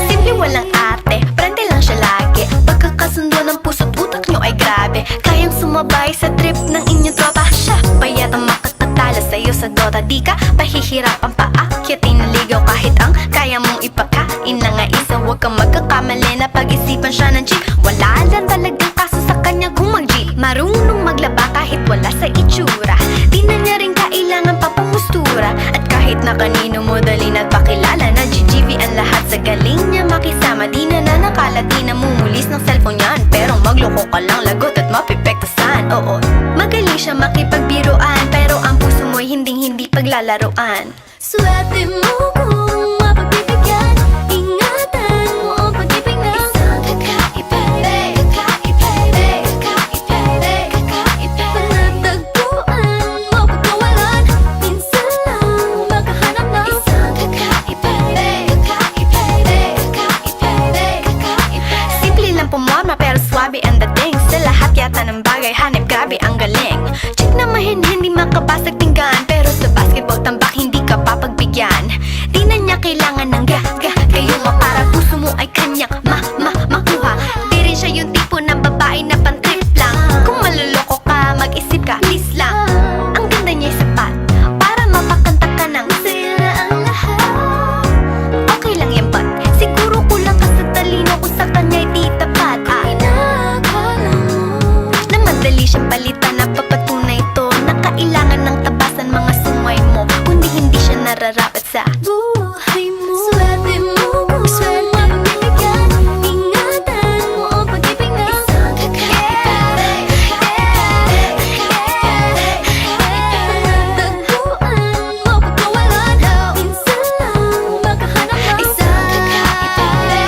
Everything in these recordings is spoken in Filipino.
Simple walang ate, prende lang siya lagi. Pagkakasundo ng puso't utak nyo ay grabe. Kayang sumabay sa trip ng inyong tropa. Siya pa yata makatatala sa'yo sa Dota. Di ka pahihirapan pa akyatin ng ligaw. Kahit ang kaya mong ipakain na nga isa. Huwag kang magkakamali na pag-isipan siya ng chick. Wala lang talagang kaso sa kanya kung mag-G. Marunong maglaba kahit wala sa itsura. Di na niya rin kailangan papamustura. At kahit na kanino mo dalhin at pakilala na GGV ang lahat sa galing niya makisama. Di na nanakalat, di na mumulis ng cellphone yan. Pero magloko ka lang, lagot at mapipektasan. Oo, magaling siya makipagbiruan. Pero ang puso mo'y hinding-hindi paglalaruan. Swerte mo kung mapagbibigyan. Ingatan mo ang pag-ibig ng isang kakaiba. Panatagpuan mo pagkawalan. Minsan lang makahanap ng isang kakaiba. Simple lang pumorma pero swabe ang dating. Sa lahat yata ng bagay hanip, grabe ang galing. Chick na mahin, hindi makabasag tinggan. Pero sa basketball tambak hindi ka papagbigyan. Di na niya kailangan ng kayo mo para puso mo ay kanyang makuha. Di rin siya yung tipo ng babae na pan-trip lang. Kung maluloko ka, mag-isip ka, please lang. Ang ganda niya'y sapat para mapakanta ka ng Sila ang lahat. okay lang yan but siguro kulang ka sa talino kung sa kanya'y di tapat. Inakala mo Na madali siyang palitan na papatunay ito na kailangan ng tabasan mga sungay mo. Kundi hindi siya nararapat sa buhay mo. Swerte mo kung mapagbibigyan. Ingatan mo ang pag-ibig ng isang kakaiba. Panatagpuan mo pagkawalan. Minsan lang makahanap ng isang kakaiba.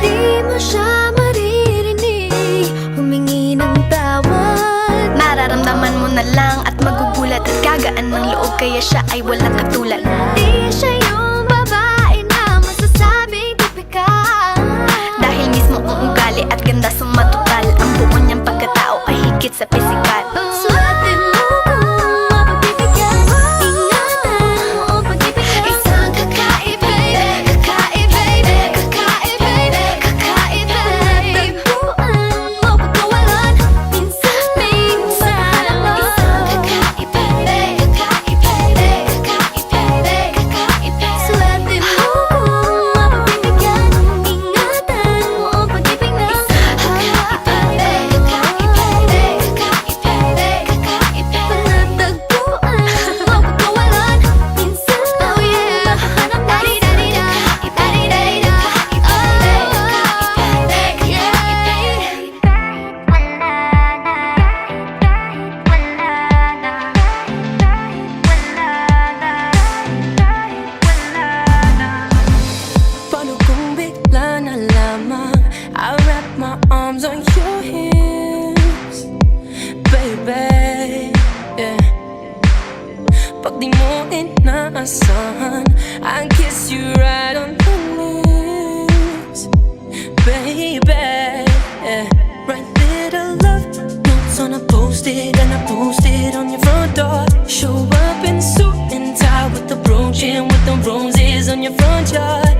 Di mo siya maririnig humingi ng tawad. Mararamdaman mo na lang at magugulat at gagaan ng loob kaya siya ay walang katulad. Di siya yung babae na masasabing tipikal. Dahil mismo ang ugali at ganda sumatotal. Ang buo niyang pagkatao ay higit sa pisikal. Swerte mo kung mapagbibigyan. Ingatan mo ang pag-ibig ng isang kakaiba. Panatagpuan mo pagkawalan. Minsan lang makahanap ng isang swerte mo kung mapagbibigyan. Ingatan mo ang pag-ibig ng isang Panatagpuan mo pagkawalan. Minsan lang makahanap ng Paano kung bigla na lamang I wrap my arms on your hips, baby, yeah. Pag di mo inaasahan I kiss you right on the lips, baby, yeah. Write little love notes on a post-it and I post it on your front door. Show up in suit and tie with the brooch and with the roses on your front yard.